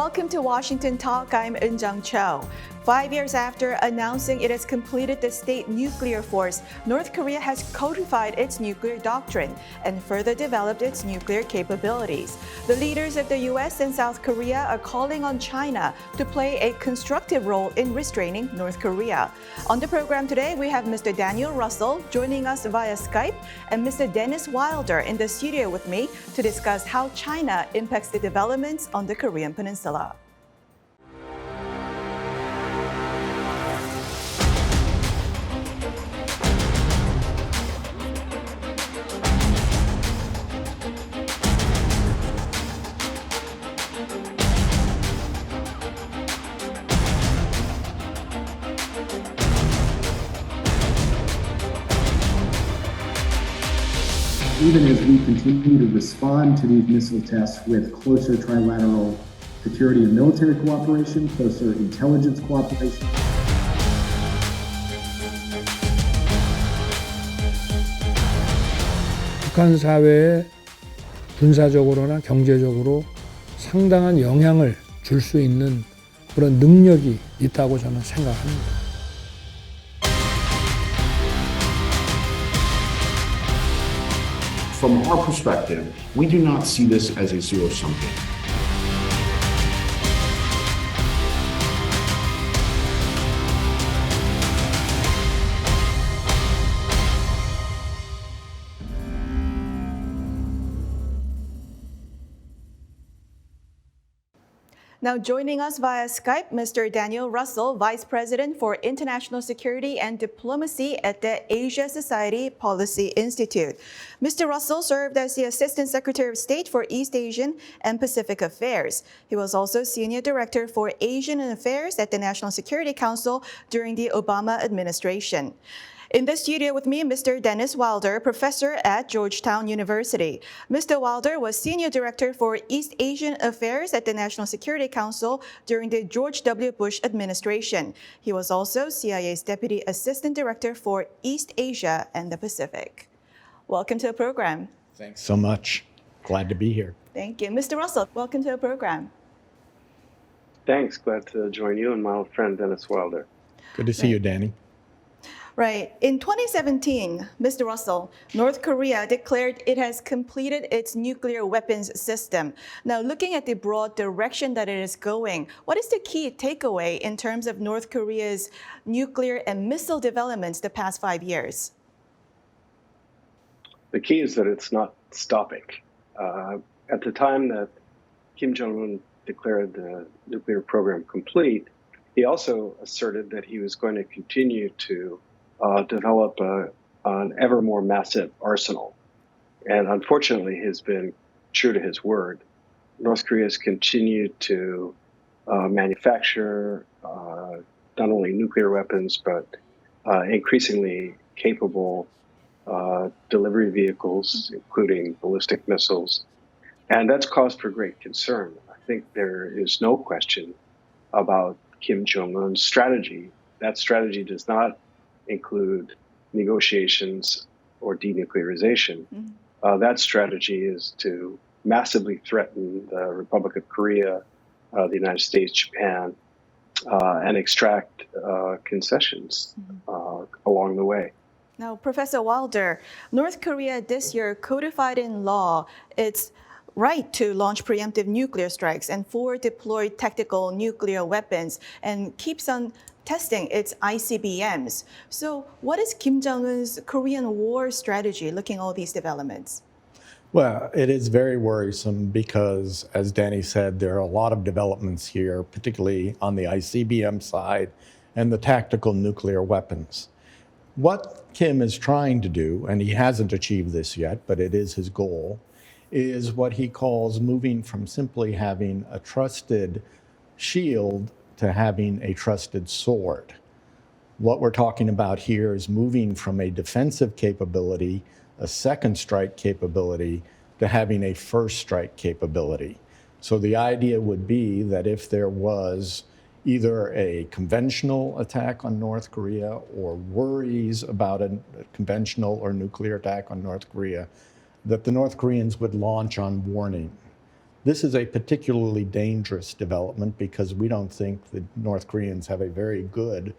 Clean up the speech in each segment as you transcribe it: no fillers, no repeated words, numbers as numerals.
Welcome to Washington Talk. I'm Eun Cho. 5 years after announcing it has completed the state nuclear force, North Korea has codified its nuclear doctrine and further developed its nuclear capabilities. The leaders of the U.S. and South Korea are calling on China to play a constructive role in restraining North Korea. On the program today, we have Mr. Daniel Russel joining us via Skype and Mr. Dennis Wilder in the studio with me to discuss how China impacts the developments on the Korean Peninsula. Even as we continue to respond to these missile tests with closer trilateral security and military cooperation, closer intelligence cooperation. 북한 사회에 군사적으로나 경제적으로 상당한 영향을 줄 수 있는 그런 능력이 있다고 저는 생각합니다. From our perspective, we do not see this as a zero-sum game. Now joining us via Skype, Mr. Daniel Russel, Vice President for International Security and Diplomacy at the Asia Society Policy Institute. Mr. Russel served as the Assistant Secretary of State for East Asian and Pacific Affairs. He was also Senior Director for Asian Affairs at the National Security Council during the Obama administration. In the studio with me, Mr. Dennis Wilder, professor at Georgetown University. Mr. Wilder was Senior Director for East Asian Affairs at the National Security Council during the George W. Bush administration. He was also CIA's Deputy Assistant Director for East Asia and the Pacific. Welcome to the program. Thanks so much. Glad to be here. Thank you. Mr. Russell, welcome to the program. Thanks. Glad to join you and my old friend Dennis Wilder. Good to see you, Danny. Right. In 2017, Mr. Russell, North Korea declared it has completed its nuclear weapons system. Now, looking at the broad direction that it is going, what is the key takeaway in terms of North Korea's nuclear and missile developments the past 5 years? The key is that it's not stopping. At the time that Kim Jong-un declared the nuclear program complete, he also asserted that he was going to continue to develop an ever more massive arsenal. And unfortunately, he's been true to his word. North Korea has continued to manufacture not only nuclear weapons, but increasingly capable delivery vehicles, including ballistic missiles. And that's cause for great concern. I think there is no question about Kim Jong-un's strategy. That strategy does not include negotiations or denuclearization. That strategy is to massively threaten the Republic of Korea, the United States, Japan, and extract concessions along the way. Now, Professor Wilder, North Korea this year codified in law its right to launch preemptive nuclear strikes and forward deployed tactical nuclear weapons and keeps on testing its ICBMs. So what is Kim Jong-un's Korean war strategy looking at all these developments? Well, it is very worrisome because, as Danny said, there are a lot of developments here, particularly on the ICBM side and the tactical nuclear weapons. What Kim is trying to do, and he hasn't achieved this yet, but it is his goal, is what he calls moving from simply having a trusted shield to having a trusted sword. What we're talking about here is moving from a defensive capability, a second strike capability, to having a first strike capability. So the idea would be that if there was either a conventional attack on North Korea or worries about a conventional or nuclear attack on North Korea, that the North Koreans would launch on warning. This is a particularly dangerous development because we don't think the North Koreans have a very good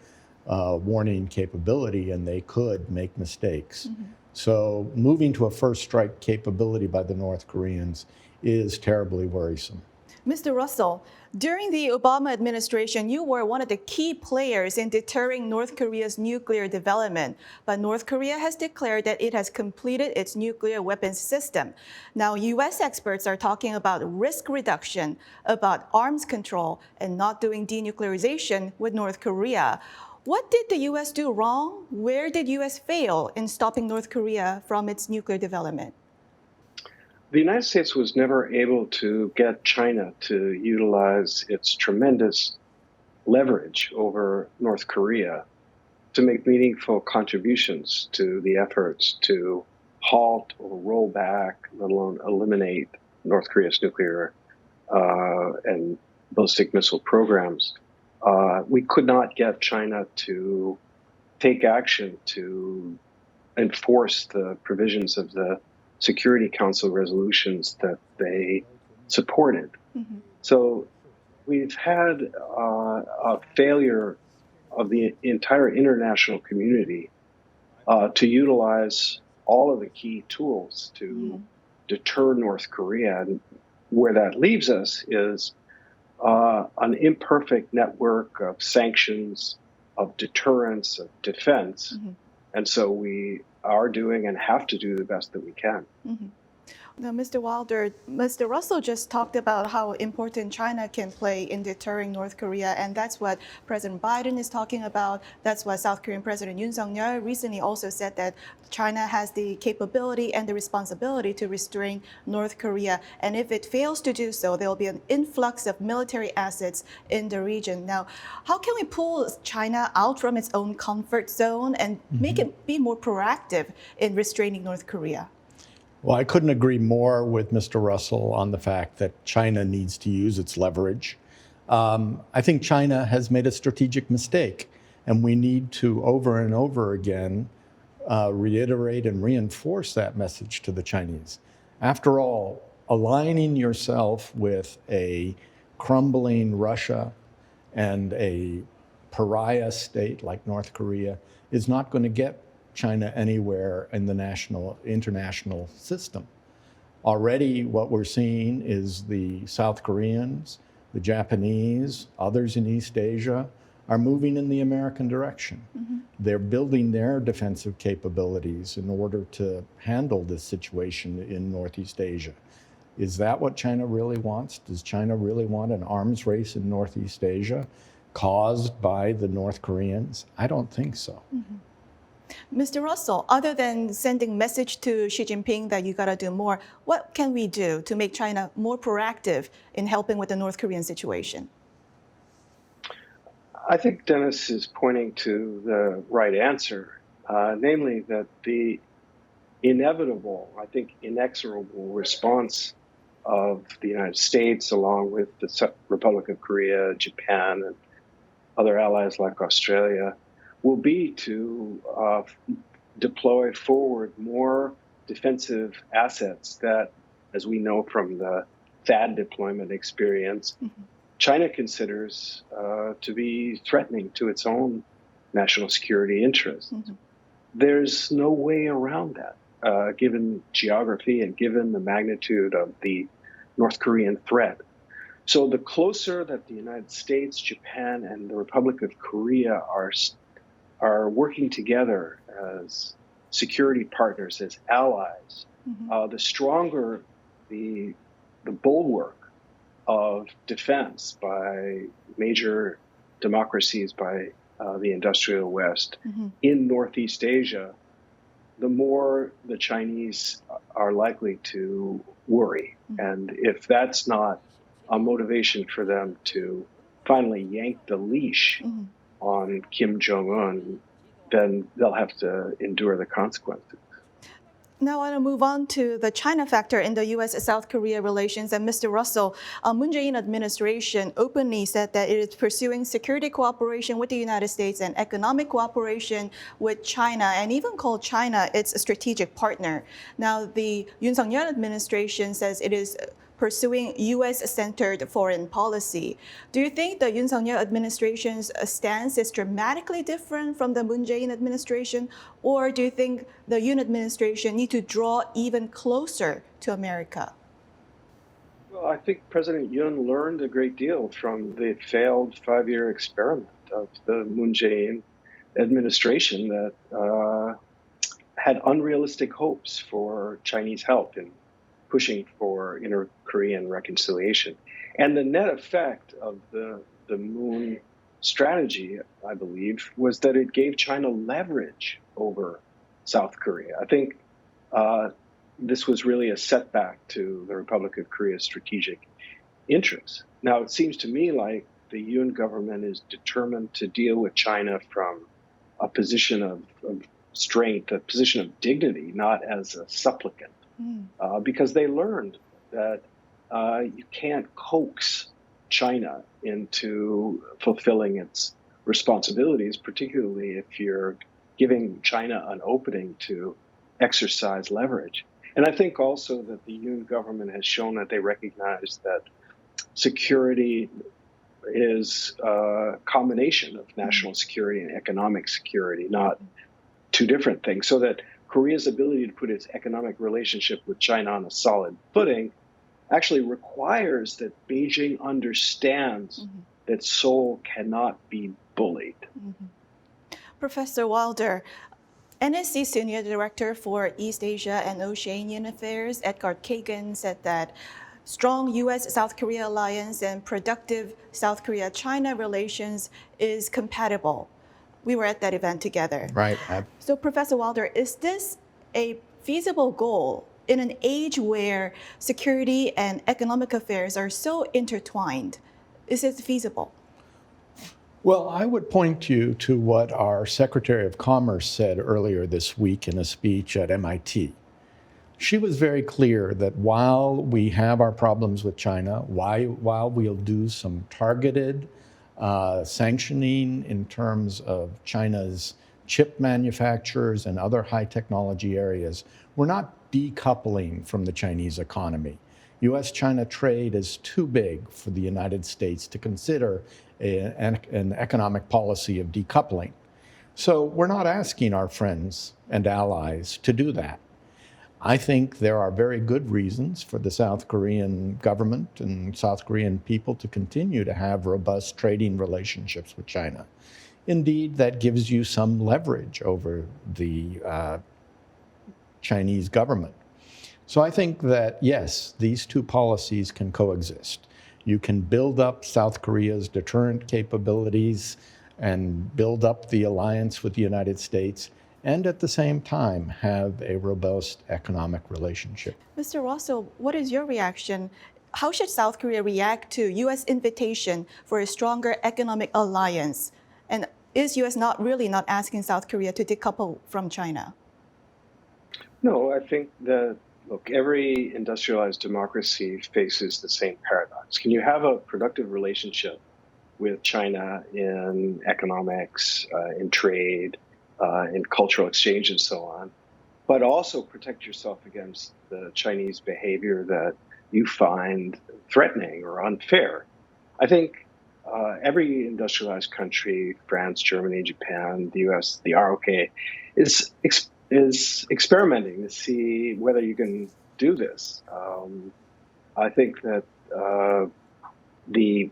warning capability, and they could make mistakes. So moving to a first strike capability by the North Koreans is terribly worrisome. Mr. Russell, during the Obama administration, you were one of the key players in deterring North Korea's nuclear development. But North Korea has declared that it has completed its nuclear weapons system. Now, U.S. experts are talking about risk reduction, about arms control, and not doing denuclearization with North Korea. What did the U.S. do wrong? Where did U.S. fail in stopping North Korea from its nuclear development? The United States was never able to get China to utilize its tremendous leverage over North Korea to make meaningful contributions to the efforts to halt or roll back, let alone eliminate North Korea's nuclear and ballistic missile programs. We could not get China to take action to enforce the provisions of the Security Council resolutions that they supported. So we've had a failure of the entire international community to utilize all of the key tools to deter North Korea. And where that leaves us is an imperfect network of sanctions, of deterrence, of defense. And so we are doing and have to do the best that we can. Now, Mr. Wilder, Mr. Russell just talked about how important China can play in deterring North Korea, and that's what President Biden is talking about. That's what South Korean President Yoon Suk-yeol recently also said, that China has the capability and the responsibility to restrain North Korea, and if it fails to do so, there will be an influx of military assets in the region. Now, how can we pull China out from its own comfort zone and make it be more proactive in restraining North Korea? Well, I couldn't agree more with Mr. Russell on the fact that China needs to use its leverage. I think China has made a strategic mistake, and we need to over and over again reiterate and reinforce that message to the Chinese. After all, aligning yourself with a crumbling Russia and a pariah state like North Korea is not going to get China anywhere in the international system. Already what we're seeing is the South Koreans, the Japanese, others in East Asia are moving in the American direction. They're building their defensive capabilities in order to handle this situation in Northeast Asia. Is that what China really wants? Does China really want an arms race in Northeast Asia caused by the North Koreans? I don't think so. Mr. Russell, other than sending message to Xi Jinping that you got to do more, what can we do to make China more proactive in helping with the North Korean situation? I think Dennis is pointing to the right answer, namely that the inevitable, I think inexorable response of the United States, along with the Republic of Korea, Japan, and other allies like Australia, will be to deploy forward more defensive assets that, as we know from the THAAD deployment experience, China considers to be threatening to its own national security interests. There's no way around that, given geography and given the magnitude of the North Korean threat. So the closer that the United States, Japan, and the Republic of Korea are working together as security partners, as allies, the stronger the bulwark of defense by major democracies, by the industrial West in Northeast Asia, the more the Chinese are likely to worry. And if that's not a motivation for them to finally yank the leash on Kim Jong-un, then they'll have to endure the consequences. Now I want to move on to the China factor in the U.S.-South Korea relations. And Mr. Russell, Moon Jae-in administration openly said that it is pursuing security cooperation with the United States and economic cooperation with China, and even called China its strategic partner. Now the Yoon Suk-yeol administration says it is pursuing U.S.-centered foreign policy. Do you think the Yoon Suk-yeol administration's stance is dramatically different from the Moon Jae-in administration, or do you think the Yoon administration need to draw even closer to America? Well, I think President Yoon learned a great deal from the failed 5-year experiment of the Moon Jae-in administration that had unrealistic hopes for Chinese help in pushing for inter-Korean reconciliation. And the net effect of the Moon strategy, I believe, was that it gave China leverage over South Korea. I think this was really a setback to the Republic of Korea's strategic interests. Now, it seems to me like the Yoon government is determined to deal with China from a position of strength, a position of dignity, not as a supplicant, because they learned that you can't coax China into fulfilling its responsibilities, particularly if you're giving China an opening to exercise leverage. And I think also that the Yoon government has shown that they recognize that security is a combination of national security and economic security, not two different things, so that Korea's ability to put its economic relationship with China on a solid footing actually requires that Beijing understands that Seoul cannot be bullied. Professor Wilder, NSC Senior Director for East Asia and Oceanian Affairs, Edgar Kagan, said that strong U.S.-South Korea alliance and productive South Korea-China relations is compatible. We were at that event together. Right. So, Professor Wilder, is this a feasible goal in an age where security and economic affairs are so intertwined? Is it feasible? Well, I would point you to what our Secretary of Commerce said earlier this week in a speech at MIT. She was very clear that while we have our problems with China, while we'll do some targeted sanctioning in terms of China's chip manufacturers and other high technology areas, we're not decoupling from the Chinese economy. U.S.-China trade is too big for the United States to consider an economic policy of decoupling. So we're not asking our friends and allies to do that. I think there are very good reasons for the South Korean government and South Korean people to continue to have robust trading relationships with China. Indeed, that gives you some leverage over the Chinese government. So I think that, yes, these two policies can coexist. You can build up South Korea's deterrent capabilities and build up the alliance with the United States, and at the same time have a robust economic relationship. Mr. Russel, what is your reaction? How should South Korea react to U.S. invitation for a stronger economic alliance? And is U.S. not asking South Korea to decouple from China? No, I think that, look, every industrialized democracy faces the same paradox. Can you have a productive relationship with China in economics, in trade, in cultural exchange and so on, but also protect yourself against the Chinese behavior that you find threatening or unfair? I think every industrialized country, France, Germany, Japan, the US, the ROK, is experimenting to see whether you can do this. I think that the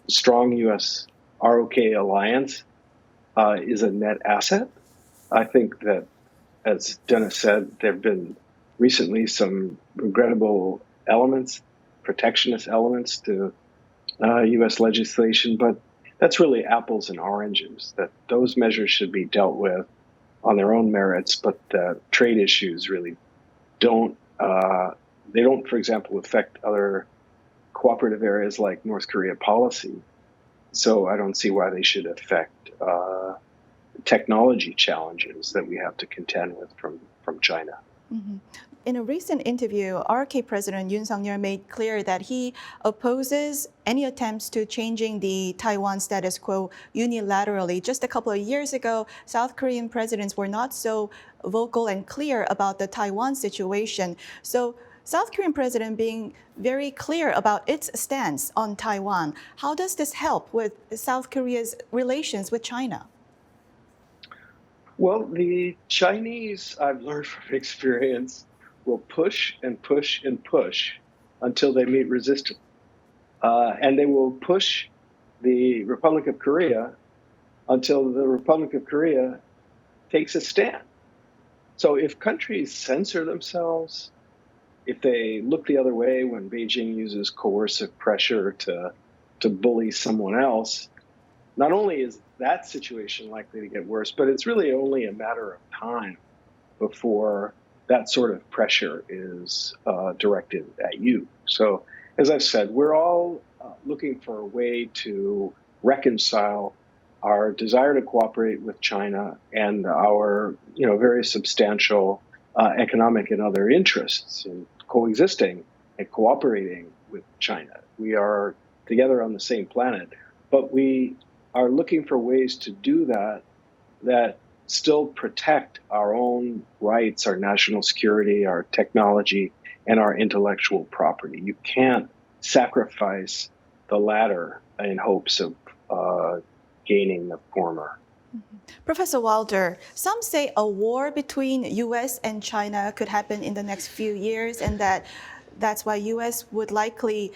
strong US ROK alliance is a net asset. I think that, as Dennis said, there have been recently some regrettable elements, protectionist elements to U.S. legislation, but that's really apples and oranges, that those measures should be dealt with on their own merits, but the trade issues really don't, they don't, for example, affect other cooperative areas like North Korea policy. So I don't see why they should affect technology challenges that we have to contend with from China. Mm-hmm. In a recent interview, RK President Yoon Suk-yeol made clear that he opposes any attempts to changing the Taiwan status quo unilaterally. Just a couple of years ago, South Korean presidents were not so vocal and clear about the Taiwan situation. So South Korean president being very clear about its stance on Taiwan. How does this help with South Korea's relations with China? Well, the Chinese, I've learned from experience, will push and push and push until they meet resistance. And they will push the Republic of Korea until the Republic of Korea takes a stand. So if countries censor themselves, if they look the other way when Beijing uses coercive pressure to bully someone else, not only is that situation likely to get worse, but it's really only a matter of time before that sort of pressure is directed at you. So, as I've said, we're all looking for a way to reconcile our desire to cooperate with China and our, very substantial economic and other interests in coexisting and cooperating with China. We are together on the same planet, but we are looking for ways to do that still protect our own rights, our national security, our technology, and our intellectual property. You can't sacrifice the latter in hopes of gaining the former. Professor Wilder, some say a war between U.S. and China could happen in the next few years, and that's why U.S. would likely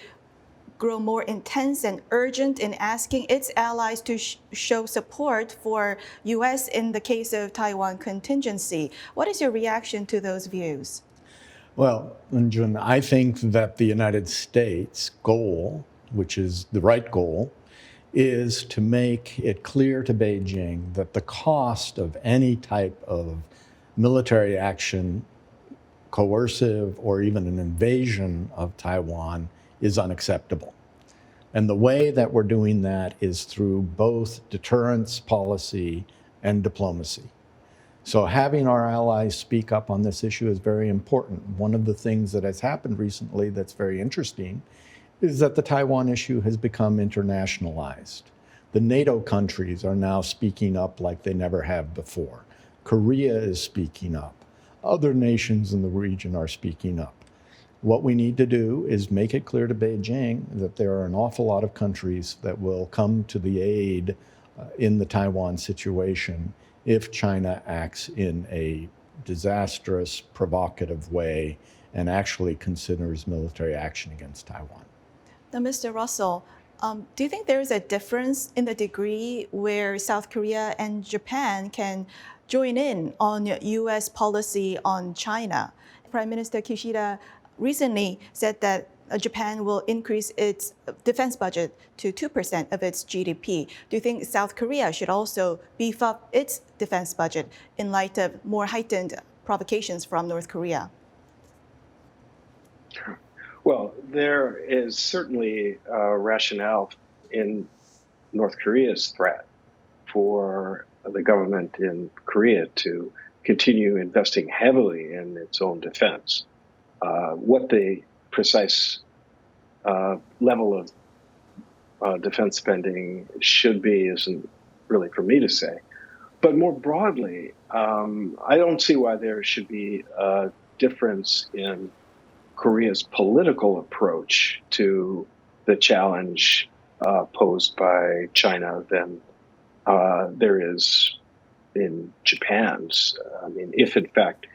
grow more intense and urgent in asking its allies to show support for U.S. in the case of Taiwan contingency. What is your reaction to those views? Well, Jun, I think that the United States' goal, which is the right goal, is to make it clear to Beijing that the cost of any type of military action, coercive or even an invasion of Taiwan, is unacceptable. And the way that we're doing that is through both deterrence policy and diplomacy. So having our allies speak up on this issue is very important. One of the things that has happened recently that's very interesting is that the Taiwan issue has become internationalized. The NATO countries are now speaking up like they never have before. Korea is speaking up. Other nations in the region are speaking up. What we need to do is make it clear to Beijing that there are an awful lot of countries that will come to the aid in the Taiwan situation if China acts in a disastrous, provocative way and actually considers military action against Taiwan. Now, Mr. Russell, do you think there is a difference in the degree where South Korea and Japan can join in on U.S. policy on China? Prime Minister Kishida recently said that Japan will increase its defense budget to 2% of its GDP. Do you think South Korea should also beef up its defense budget in light of more heightened provocations from North Korea? Well, there is certainly a rationale in North Korea's threat for the government in Korea to continue investing heavily in its own defense. What the precise level of defense spending should be isn't really for me to say. But more broadly, I don't see why there should be a difference in Korea's political approach to the challenge posed by China than there is in Japan's. I mean, if in fact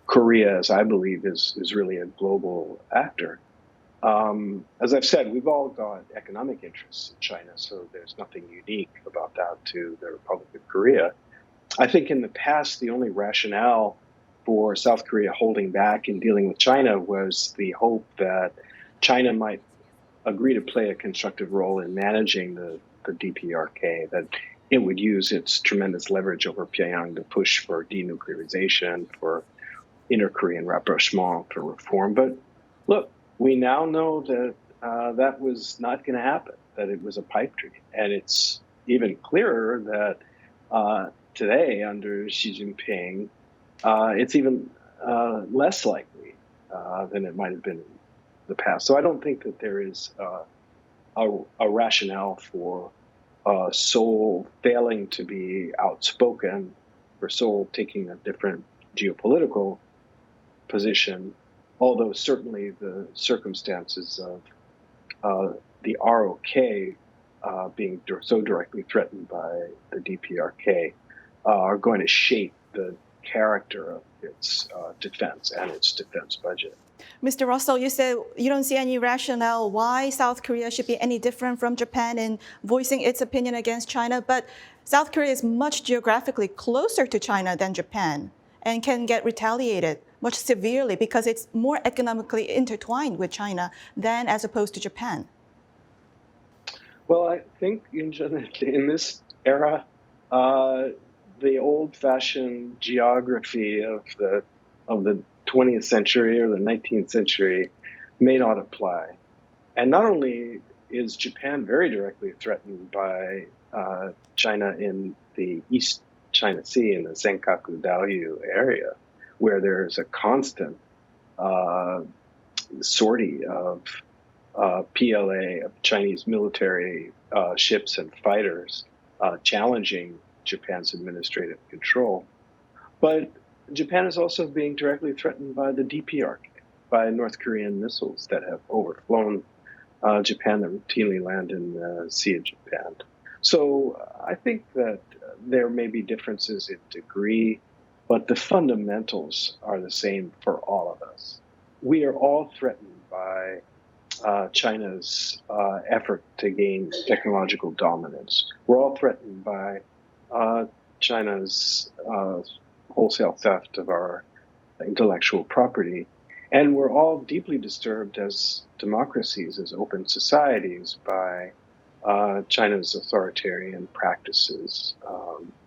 Korea, as I believe, is really a global actor. As I've said, we've all got economic interests in China, so there's nothing unique about that to the Republic of Korea. I think in the past, the only rationale for South Korea holding back in dealing with China was the hope that China might agree to play a constructive role in managing the DPRK, that it would use its tremendous leverage over Pyongyang to push for denuclearization, for inter-Korean rapprochement, for reform. But look, we now know that that was not going to happen, that it was a pipe dream. And it's even clearer that today, under Xi Jinping, it's even less likely than it might have been in the past. So I don't think that there is a rationale for Seoul failing to be outspoken, for Seoul taking a different geopolitical position although certainly the circumstances of the ROK being so directly threatened by the DPRK are going to shape the character of its defense and its defense budget. Mr. Russell, you said you don't see any rationale why South Korea should be any different from Japan in voicing its opinion against China, but South Korea is much geographically closer to China than Japan and can get retaliated much severely because it's more economically intertwined with China than as opposed to Japan. Well, I think in this era, the old-fashioned geography of the 20th century or the 19th century may not apply. And not only is Japan very directly threatened by China in the East China Sea, in the Senkaku Diaoyu area, where there's a constant sortie of PLA, of Chinese military ships and fighters challenging Japan's administrative control. But Japan is also being directly threatened by the DPRK, by North Korean missiles that have overflown Japan that routinely land in the Sea of Japan. So I think that there may be differences in degree, but the fundamentals are the same for all of us. We are all threatened by China's effort to gain technological dominance. We're all threatened by China's wholesale theft of our intellectual property. And we're all deeply disturbed as democracies, as open societies, by China's authoritarian practices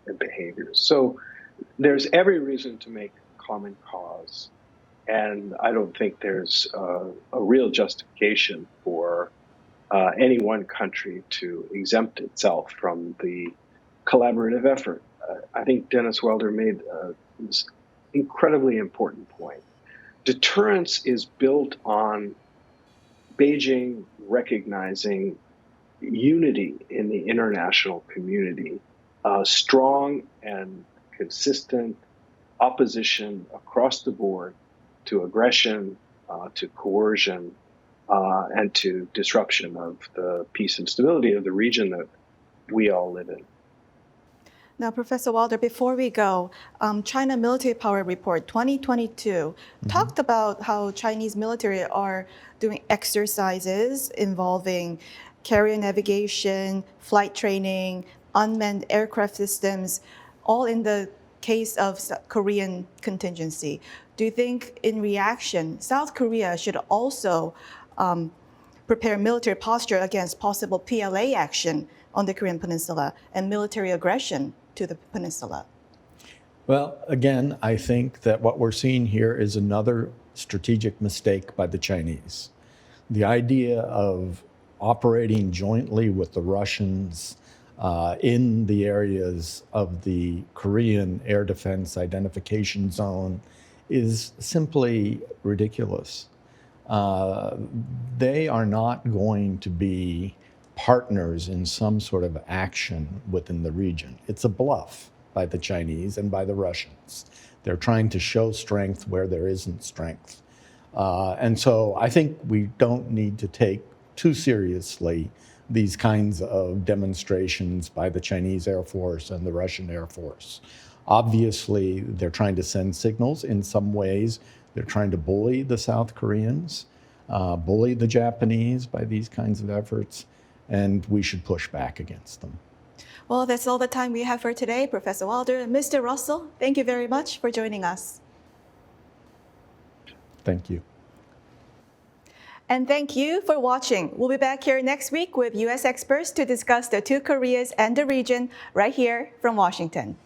and behaviors. So there's every reason to make common cause. And I don't think there's a real justification for any one country to exempt itself from the collaborative effort. I think Dennis Wilder made this incredibly important point. Deterrence is built on Beijing recognizing unity in the international community, strong and consistent opposition across the board to aggression, to coercion, and to disruption of the peace and stability of the region that we all live in. Now, Professor Wilder, before we go, China Military Power Report 2022 talked about how Chinese military are doing exercises involving carrier navigation, flight training, unmanned aircraft systems, all in the case of Korean contingency. Do you think in reaction, South Korea should also prepare military posture against possible PLA action on the Korean Peninsula and military aggression to the peninsula? Well, again, I think that what we're seeing here is another strategic mistake by the Chinese. The idea of operating jointly with the Russians in the areas of the Korean air defense identification zone is simply ridiculous. They are not going to be partners in some sort of action within the region. It's a bluff by the Chinese and by the Russians. They're trying to show strength where there isn't strength. And so I think we don't need to take too seriously these kinds of demonstrations by the Chinese Air Force and the Russian Air Force. Obviously, they're trying to send signals in some ways. They're trying to bully the South Koreans, bully the Japanese by these kinds of efforts, and we should push back against them. Well, that's all the time we have for today, Professor Wilder. Mr. Russell, thank you very much for joining us. Thank you. And thank you for watching. We'll be back here next week with U.S. experts to discuss the two Koreas and the region right here from Washington.